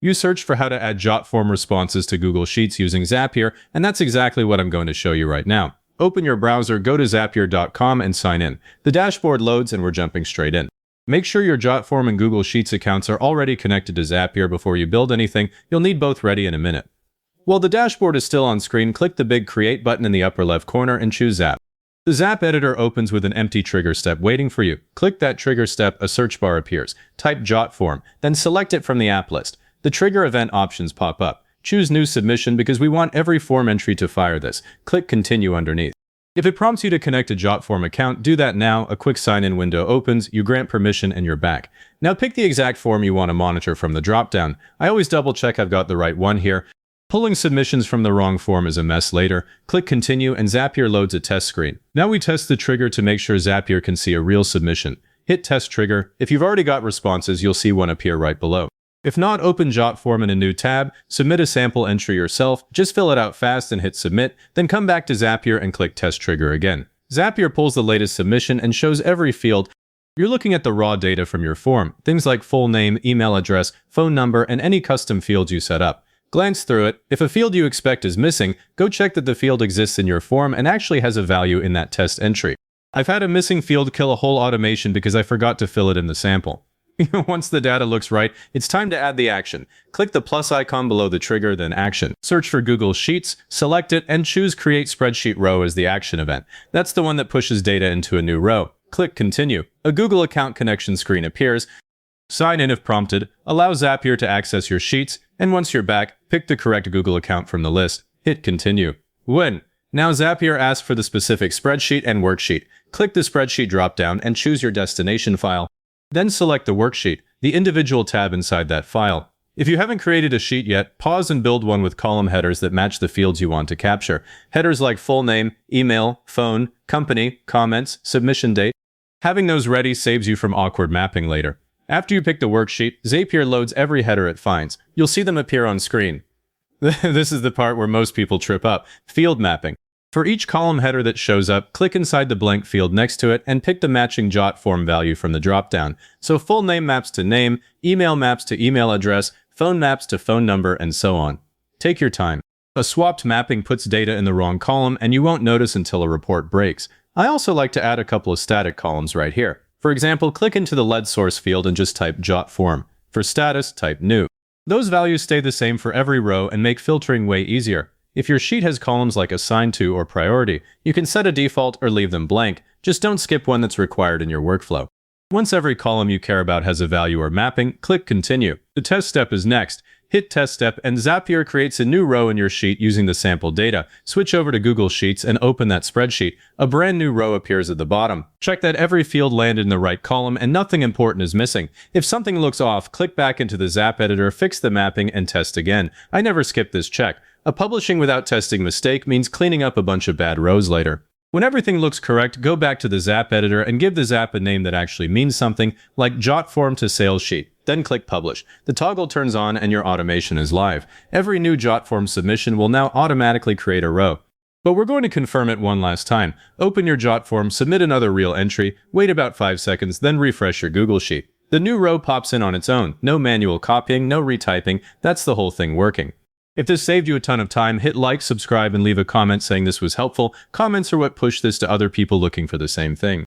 You searched for how to add Jotform responses to Google Sheets using Zapier, and that's exactly what I'm going to show you right now. Open your browser, go to zapier.com and sign in. The dashboard loads and we're jumping straight in. Make sure your Jotform and Google Sheets accounts are already connected to Zapier before you build anything. You'll need both ready in a minute. While the dashboard is still on screen, click the big Create button in the upper left corner and choose Zap. The Zap editor opens with an empty trigger step waiting for you. Click that trigger step, a search bar appears. Type Jotform, then select it from the app list. The trigger event options pop up. Choose New Submission because we want every form entry to fire this. Click Continue underneath. If it prompts you to connect a Jotform account, do that now. A quick sign-in window opens, you grant permission, and you're back. Now pick the exact form you want to monitor from the dropdown. I always double-check I've got the right one here. Pulling submissions from the wrong form is a mess later. Click Continue and Zapier loads a test screen. Now we test the trigger to make sure Zapier can see a real submission. Hit Test Trigger. If you've already got responses, you'll see one appear right below. If not, open Jotform in a new tab, submit a sample entry yourself, just fill it out fast and hit Submit, then come back to Zapier and click Test Trigger again. Zapier pulls the latest submission and shows every field. You're looking at the raw data from your form, things like full name, email address, phone number, and any custom fields you set up. Glance through it. If a field you expect is missing, go check that the field exists in your form and actually has a value in that test entry. I've had a missing field kill a whole automation because I forgot to fill it in the sample. Once the data looks right, it's time to add the action. Click the plus icon below the trigger, then Action. Search for Google Sheets, select it, and choose Create Spreadsheet Row as the action event. That's the one that pushes data into a new row. Click Continue. A Google account connection screen appears. Sign in if prompted, allow Zapier to access your sheets, and once you're back, pick the correct Google account from the list. Hit Continue. Win! Now Zapier asks for the specific spreadsheet and worksheet. Click the spreadsheet dropdown and choose your destination file. Then select the worksheet, the individual tab inside that file. If you haven't created a sheet yet, pause and build one with column headers that match the fields you want to capture. Headers like full name, email, phone, company, comments, submission date. Having those ready saves you from awkward mapping later. After you pick the worksheet, Zapier loads every header it finds. You'll see them appear on screen. This is the part where most people trip up. Field mapping. For each column header that shows up, click inside the blank field next to it and pick the matching Jotform value from the dropdown. So full name maps to name, email maps to email address, phone maps to phone number, and so on. Take your time. A swapped mapping puts data in the wrong column and you won't notice until a report breaks. I also like to add a couple of static columns right here. For example, click into the lead source field and just type Jotform. For status, type New. Those values stay the same for every row and make filtering way easier. If your sheet has columns like Assigned To or Priority, you can set a default or leave them blank, just don't skip one that's required in your workflow. Once every column you care about has a value or mapping, click Continue. The test step is next. Hit Test Step and Zapier creates a new row in your sheet using the sample data. Switch over to Google Sheets and open that spreadsheet. A brand new row appears at the bottom. Check that every field landed in the right column and nothing important is missing. If something looks off, click back into the Zap editor, fix the mapping, and test again. I never skip this check. A publishing without testing mistake means cleaning up a bunch of bad rows later. When everything looks correct, go back to the Zap editor and give the Zap a name that actually means something, like Jotform to Sales Sheet. Then click Publish. The toggle turns on and your automation is live. Every new Jotform submission will now automatically create a row. But we're going to confirm it one last time. Open your Jotform, submit another real entry, wait about 5 seconds, then refresh your Google Sheet. The new row pops in on its own. No manual copying, no retyping. That's the whole thing working. If this saved you a ton of time, hit like, subscribe, and leave a comment saying this was helpful. Comments are what push this to other people looking for the same thing.